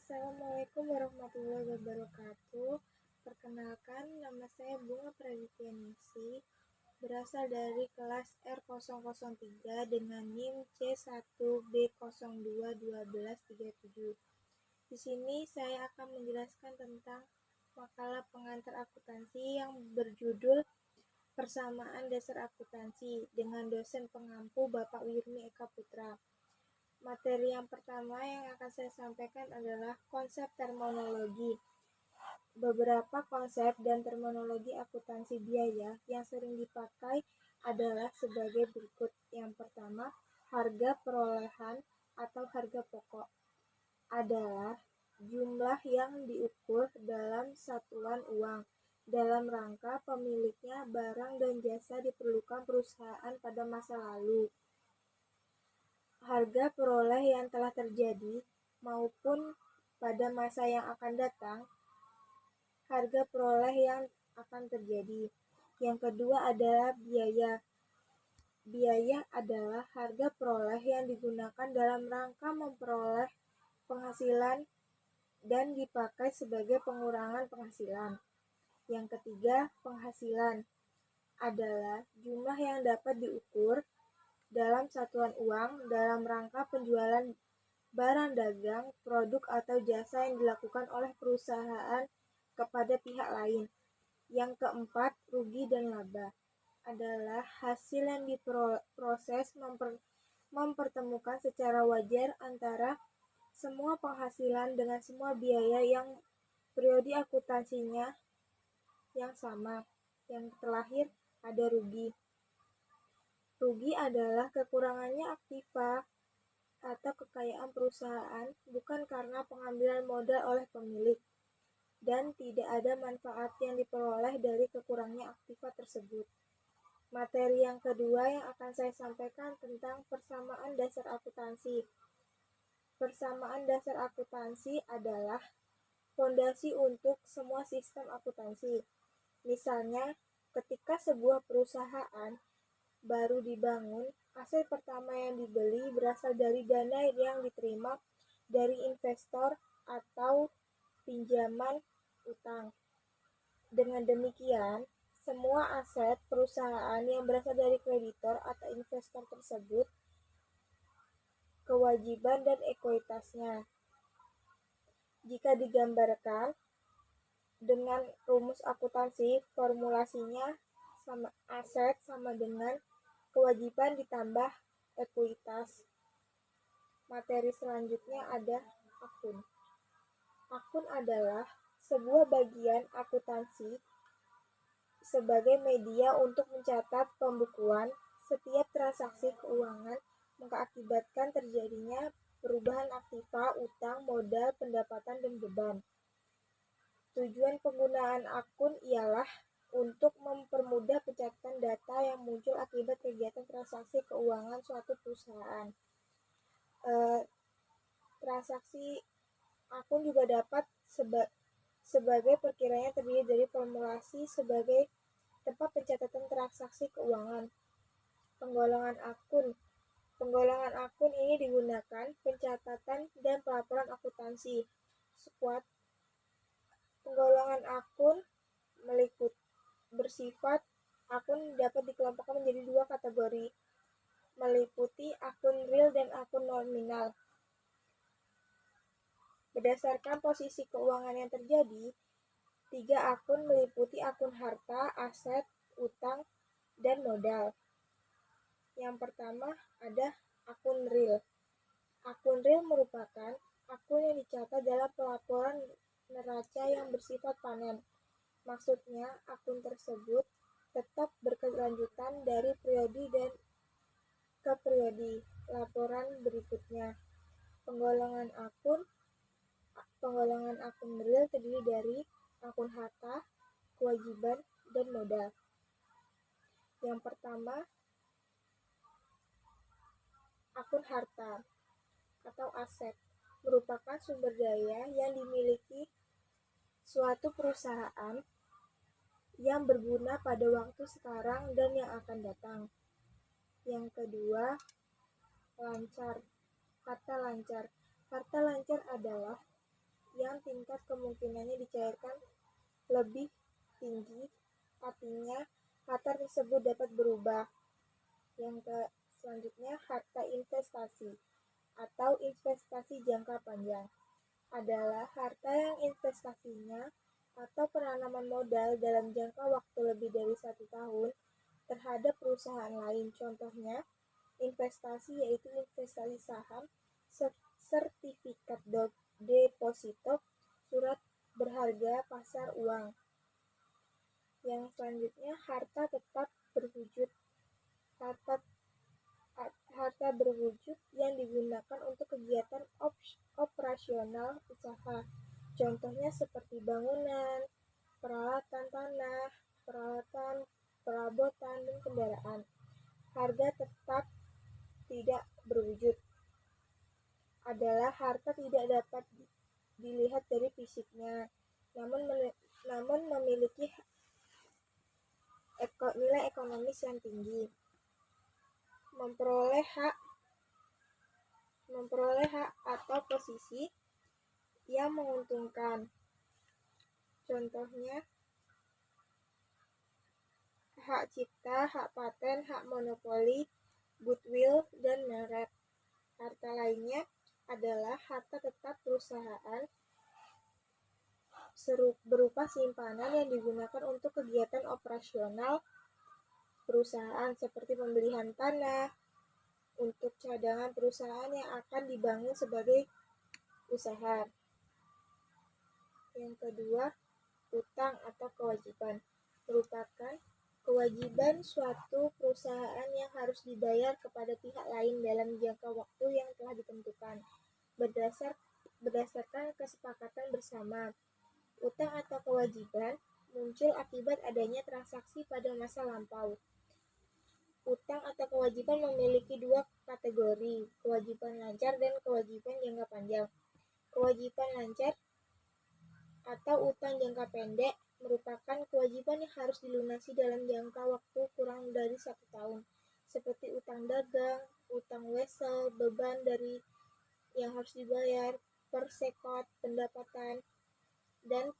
Assalamualaikum warahmatullahi wabarakatuh. Perkenalkan, nama saya Bunga Pradityaningsih, berasal dari kelas R003 dengan NIM C1B021237. Di sini saya akan menjelaskan tentang makalah pengantar akuntansi yang berjudul Persamaan Dasar Akuntansi dengan dosen pengampu Bapak Wirmi Eka Putra. Materi yang pertama yang akan saya sampaikan adalah konsep terminologi. Beberapa konsep dan terminologi akuntansi biaya yang sering dipakai adalah sebagai berikut. Yang pertama, harga perolehan atau harga pokok adalah jumlah yang diukur dalam satuan uang dalam rangka pemiliknya barang dan jasa diperlukan perusahaan pada masa lalu. Harga peroleh yang telah terjadi maupun pada masa yang akan datang, harga peroleh yang akan terjadi. Yang kedua adalah biaya. Biaya adalah harga peroleh yang digunakan dalam rangka memperoleh penghasilan dan dipakai sebagai pengurangan penghasilan. Yang ketiga, penghasilan adalah jumlah yang dapat diukur dalam satuan uang dalam rangka penjualan barang dagang, produk atau jasa yang dilakukan oleh perusahaan kepada pihak lain. Yang keempat, rugi dan laba adalah hasil yang diproses mempertemukan secara wajar antara semua penghasilan dengan semua biaya yang periode akuntansinya yang sama. Yang terakhir, ada rugi. Rugi adalah kekurangannya aktiva atau kekayaan perusahaan bukan karena pengambilan modal oleh pemilik dan tidak ada manfaat yang diperoleh dari kekurangnya aktiva tersebut. Materi yang kedua yang akan saya sampaikan tentang persamaan dasar akuntansi. Persamaan dasar akuntansi adalah fondasi untuk semua sistem akuntansi. Misalnya, ketika sebuah perusahaan baru dibangun, aset pertama yang dibeli berasal dari dana yang diterima dari investor atau pinjaman utang. Dengan demikian, semua aset perusahaan yang berasal dari kreditor atau investor tersebut, kewajiban dan ekuitasnya. Jika digambarkan dengan rumus akuntansi, formulasinya sama aset sama dengan kewajiban ditambah ekuitas. Materi selanjutnya ada akun. Akun adalah sebuah bagian akuntansi sebagai media untuk mencatat pembukuan. Setiap transaksi keuangan mengakibatkan terjadinya perubahan aktiva, utang, modal, pendapatan, dan beban. Tujuan penggunaan akun ialah untuk mempermudah pencatatan data yang muncul akibat kegiatan transaksi keuangan suatu perusahaan. Transaksi akun juga dapat sebagai perkiranya terdiri dari formulasi sebagai tempat pencatatan transaksi keuangan. Penggolongan akun. Penggolongan akun ini digunakan pencatatan dan pelaporan akuntansi. Squad. Penggolongan akun bersifat akun dapat dikelompokkan menjadi dua kategori, meliputi akun real dan akun nominal. Berdasarkan posisi keuangan yang terjadi, 3 akun meliputi akun harta, aset, utang, dan modal. Yang pertama ada akun real. Akun real merupakan akun yang dicatat dalam pelaporan neraca yang bersifat panen. Maksudnya, akun tersebut tetap berkelanjutan dari periode dan ke periode laporan berikutnya. Penggolongan akun real terdiri dari akun harta, kewajiban, dan modal. Yang pertama, akun harta atau aset merupakan sumber daya yang dimiliki suatu perusahaan yang berguna pada waktu sekarang dan yang akan datang. Yang kedua, lancar. Harta lancar. Harta lancar adalah yang tingkat kemungkinannya dicairkan lebih tinggi, artinya harta tersebut dapat berubah. Selanjutnya, harta investasi atau investasi jangka panjang adalah harta yang investasinya atau penanaman modal dalam jangka waktu lebih dari 1 tahun terhadap perusahaan lain. Contohnya, investasi yaitu investasi saham, sertifikat deposito, surat berharga pasar uang. Yang selanjutnya, harta tetap berwujud. Harta berwujud yang digunakan untuk kegiatan operasional usaha. Contohnya seperti bangunan, peralatan tanah, peralatan perabotan, dan kendaraan. Harga tetap tidak berwujud adalah harta tidak dapat dilihat dari fisiknya, namun memiliki nilai ekonomis yang tinggi. Memperoleh hak atau posisi yang menguntungkan. Contohnya, hak cipta, hak paten, hak monopoli, goodwill, dan merek. Harta lainnya adalah harta tetap perusahaan berupa simpanan yang digunakan untuk kegiatan operasional perusahaan seperti pembelian tanah untuk cadangan perusahaan yang akan dibangun sebagai usaha. Yang kedua, utang atau kewajiban merupakan kewajiban suatu perusahaan yang harus dibayar kepada pihak lain dalam jangka waktu yang telah ditentukan berdasarkan kesepakatan bersama. Utang atau kewajiban muncul akibat adanya transaksi pada masa lampau. Utang atau kewajiban memiliki 2 kategori, kewajiban lancar dan kewajiban jangka panjang. Kewajiban lancar atau utang jangka pendek merupakan kewajiban yang harus dilunasi dalam jangka waktu kurang dari 1 tahun, seperti utang dagang, utang wesel, beban dari yang harus dibayar, persekot, pendapatan, dan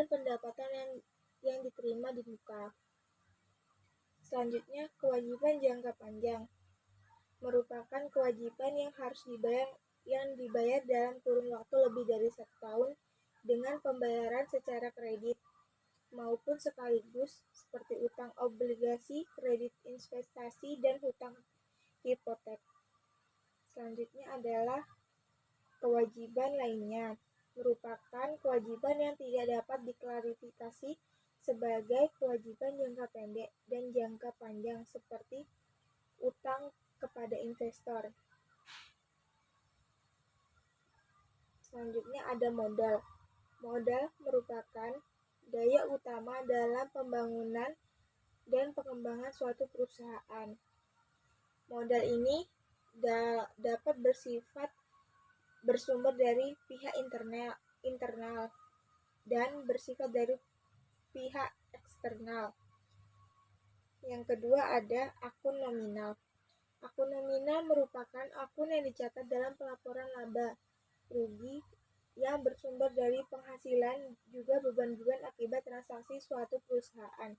pendapatan yang diterima di muka. Selanjutnya, kewajiban jangka panjang merupakan kewajiban yang harus dibayar dalam kurun waktu lebih dari 1 tahun dengan pembayaran secara kredit maupun sekaligus seperti utang obligasi, kredit investasi, dan hutang hipotek. Selanjutnya adalah kewajiban lainnya, merupakan kewajiban yang tidak dapat diklarifikasi sebagai kewajiban jangka pendek dan jangka panjang seperti utang kepada investor. Selanjutnya ada modal. Modal merupakan daya utama dalam pembangunan dan pengembangan suatu perusahaan. Modal ini dapat bersumber dari pihak internal dan bersifat dari pihak eksternal. Yang kedua ada akun nominal. Akun nominal merupakan akun yang dicatat dalam pelaporan laba rugi yang bersumber dari penghasilan juga beban-beban akibat transaksi suatu perusahaan.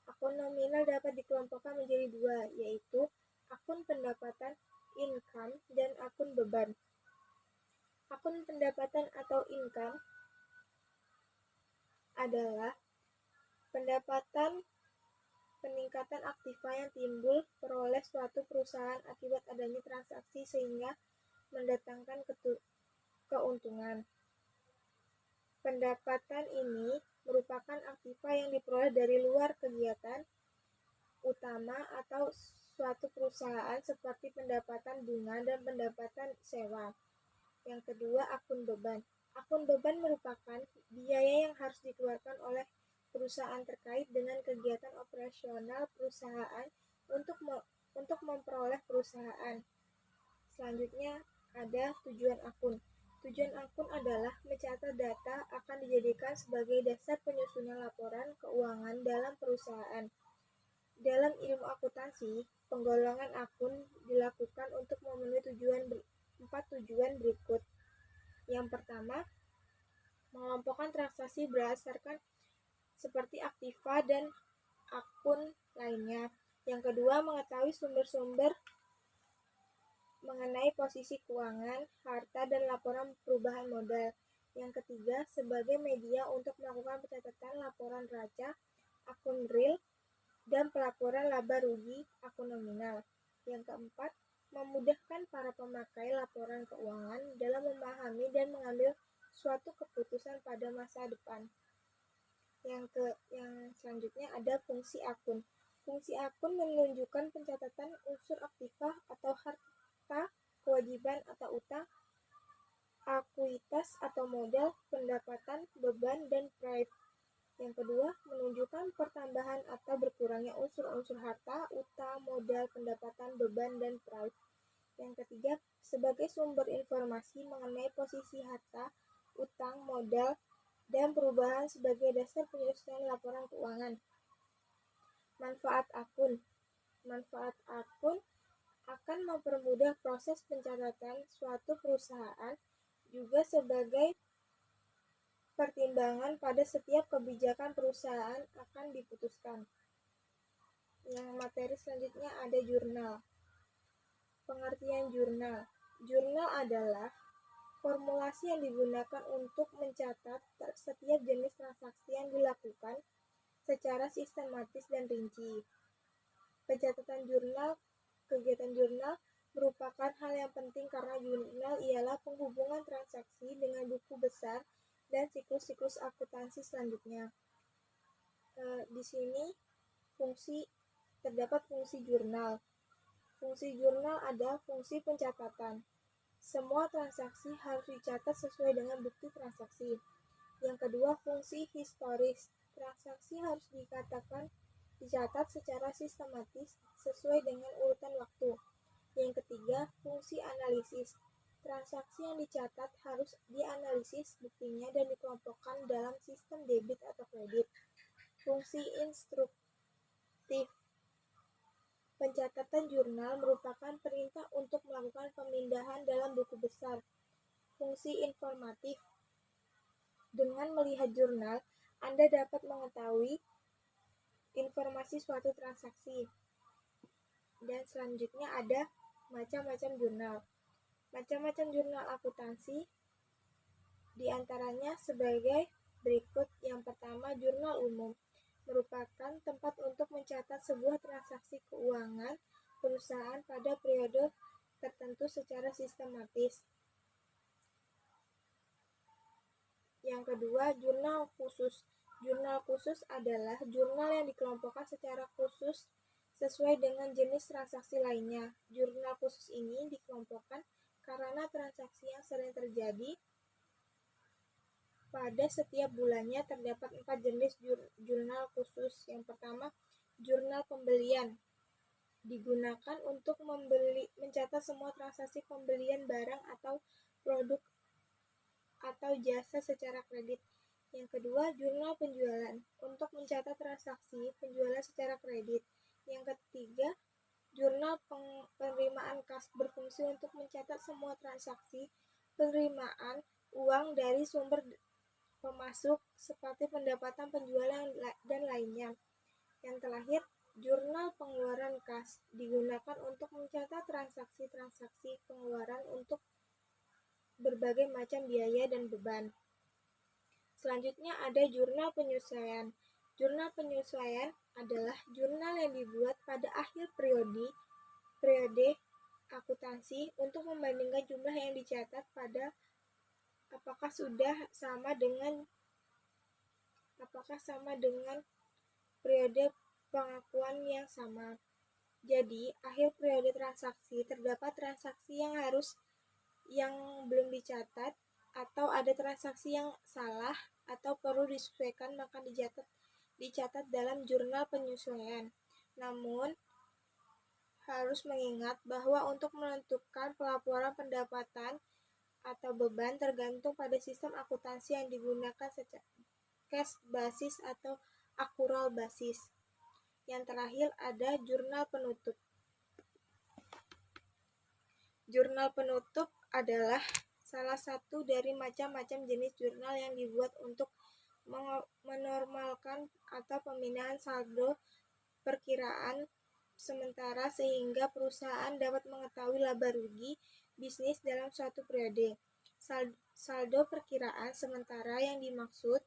Akun nominal dapat dikelompokkan menjadi 2, yaitu akun pendapatan income dan akun beban. Akun pendapatan atau income adalah pendapatan peningkatan aktiva yang timbul peroleh suatu perusahaan akibat adanya transaksi sehingga mendatangkan keuntungan. Pendapatan ini merupakan aktiva yang diperoleh dari luar kegiatan utama atau suatu perusahaan seperti pendapatan bunga dan pendapatan sewa. Yang kedua, akun beban. Akun beban merupakan biaya yang harus dikeluarkan oleh perusahaan terkait dengan kegiatan operasional perusahaan untuk memperoleh perusahaan. Selanjutnya ada tujuan akun. Tujuan akun adalah mencatat data akan dijadikan sebagai dasar penyusunan laporan keuangan dalam perusahaan. Dalam ilmu akuntansi, penggolongan akun dilakukan untuk memenuhi 4 tujuan berikut. Yang pertama, melakukan transaksi berdasarkan seperti aktiva dan akun lainnya. Yang kedua, mengetahui sumber-sumber mengenai posisi keuangan, harta, dan laporan perubahan modal. Yang ketiga, sebagai media untuk melakukan pencatatan laporan raca, akun real, dan pelaporan laba rugi, akun nominal. Yang keempat, memudahkan para pemakai laporan keuangan dalam memahami dan mengambil suatu keputusan pada masa depan. Yang selanjutnya ada fungsi akun. Fungsi akun menunjukkan pencatatan unsur aktiva atau harta, kewajiban atau utang, akuitas atau modal, pendapatan, beban, dan price. Yang kedua, menunjukkan pertambahan atau berkurangnya unsur-unsur harta, utang, modal, pendapatan, beban, dan price. Yang ketiga, sebagai sumber informasi mengenai posisi harta, utang, modal, dan perubahan sebagai dasar penyelesaian laporan keuangan. Manfaat akun. Manfaat akun akan mempermudah proses pencatatan suatu perusahaan, juga sebagai pertimbangan pada setiap kebijakan perusahaan akan diputuskan. Yang materi selanjutnya ada jurnal. Pengertian jurnal. Jurnal adalah formulasi yang digunakan untuk mencatat setiap jenis transaksi yang dilakukan secara sistematis dan rinci. Pencatatan jurnal, kegiatan jurnal merupakan hal yang penting karena jurnal ialah penghubungan transaksi dengan buku besar dan siklus-siklus akuntansi selanjutnya. Di sini terdapat fungsi jurnal. Fungsi jurnal ada fungsi pencatatan. Semua transaksi harus dicatat sesuai dengan bukti transaksi. Yang kedua, fungsi historis. Transaksi harus dicatat secara sistematis sesuai dengan urutan waktu. Yang ketiga, fungsi analisis. Transaksi yang dicatat harus dianalisis buktinya dan dikelompokkan dalam sistem debit atau kredit. Fungsi instruktif. Pencatatan jurnal merupakan perintah untuk melakukan pemindahan dalam buku besar. Fungsi informatif. Dengan melihat jurnal, Anda dapat mengetahui informasi suatu transaksi. Dan selanjutnya ada macam-macam jurnal. Macam-macam jurnal akuntansi diantaranya sebagai berikut. Yang pertama, jurnal umum. Merupakan tempat untuk mencatat sebuah transaksi keuangan perusahaan pada periode tertentu secara sistematis. Yang kedua, jurnal khusus. Jurnal khusus adalah jurnal yang dikelompokkan secara khusus sesuai dengan jenis transaksi lainnya. Jurnal khusus ini dikelompokkan karena transaksi yang sering terjadi pada setiap bulannya. Terdapat 4 jenis jurnal khusus. Yang pertama, jurnal pembelian. Digunakan untuk mencatat semua transaksi pembelian barang atau produk atau jasa secara kredit. Yang kedua, jurnal penjualan. Untuk mencatat transaksi penjualan secara kredit. Yang ketiga, jurnal penerimaan kas. Berfungsi untuk mencatat semua transaksi penerimaan uang dari sumber pemasuk seperti pendapatan, penjualan, dan lainnya. Yang terakhir, jurnal pengeluaran kas digunakan untuk mencatat transaksi-transaksi pengeluaran untuk berbagai macam biaya dan beban. Selanjutnya ada jurnal penyesuaian. Jurnal penyesuaian adalah jurnal yang dibuat pada akhir periode akuntansi untuk membandingkan jumlah yang dicatat pada apakah sama dengan periode pengakuan yang sama. Jadi, akhir periode transaksi terdapat transaksi yang belum dicatat atau ada transaksi yang salah atau perlu disesuaikan, maka dicatat dalam jurnal penyesuaian. Namun, harus mengingat bahwa untuk menentukan pelaporan pendapatan atau beban tergantung pada sistem akuntansi yang digunakan secara cash basis atau accrual basis. Yang terakhir ada jurnal penutup. Jurnal penutup adalah salah satu dari macam-macam jenis jurnal yang dibuat untuk menormalkan atau pemindahan saldo perkiraan sementara sehingga perusahaan dapat mengetahui laba rugi bisnis dalam suatu periode. Saldo perkiraan sementara yang dimaksud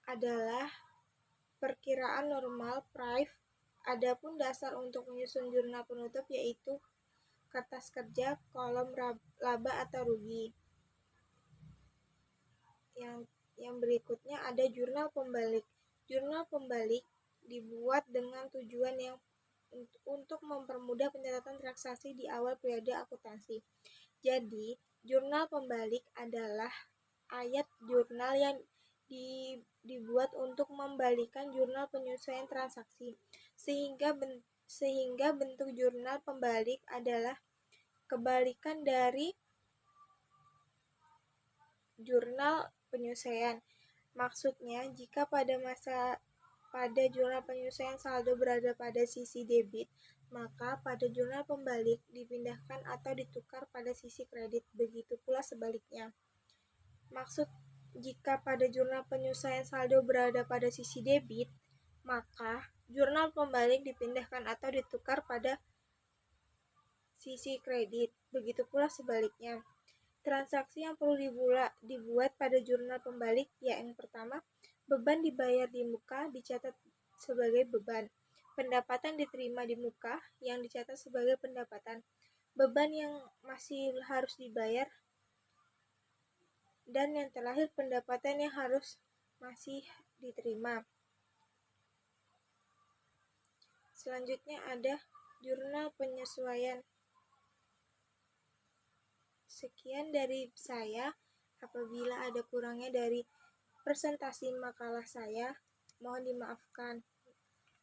adalah perkiraan normal price. Adapun dasar untuk menyusun jurnal penutup yaitu kertas kerja kolom laba atau rugi. Yang berikutnya ada jurnal pembalik. Jurnal pembalik dibuat dengan tujuan yang untuk mempermudah pencatatan transaksi di awal periode akuntansi. Jadi, jurnal pembalik adalah ayat jurnal yang dibuat untuk membalikan jurnal penyelesaian transaksi, sehingga bentuk jurnal pembalik adalah kebalikan dari jurnal penyelesaian. Maksudnya, jika pada jurnal penyelesaian saldo berada pada sisi debit, maka pada jurnal pembalik dipindahkan atau ditukar pada sisi kredit. Begitu pula sebaliknya. Maksud jika pada jurnal penyelesaian saldo berada pada sisi debit, maka jurnal pembalik dipindahkan atau ditukar pada sisi kredit. Begitu pula sebaliknya. Transaksi yang perlu dibuat pada jurnal pembalik yang pertama, beban dibayar di muka dicatat sebagai beban. Pendapatan diterima di muka yang dicatat sebagai pendapatan. Beban yang masih harus dibayar. Dan yang terakhir, pendapatan yang harus masih diterima. Selanjutnya ada jurnal penyesuaian. Sekian dari saya. Apabila ada kurangnya dari presentasi makalah saya, mohon dimaafkan.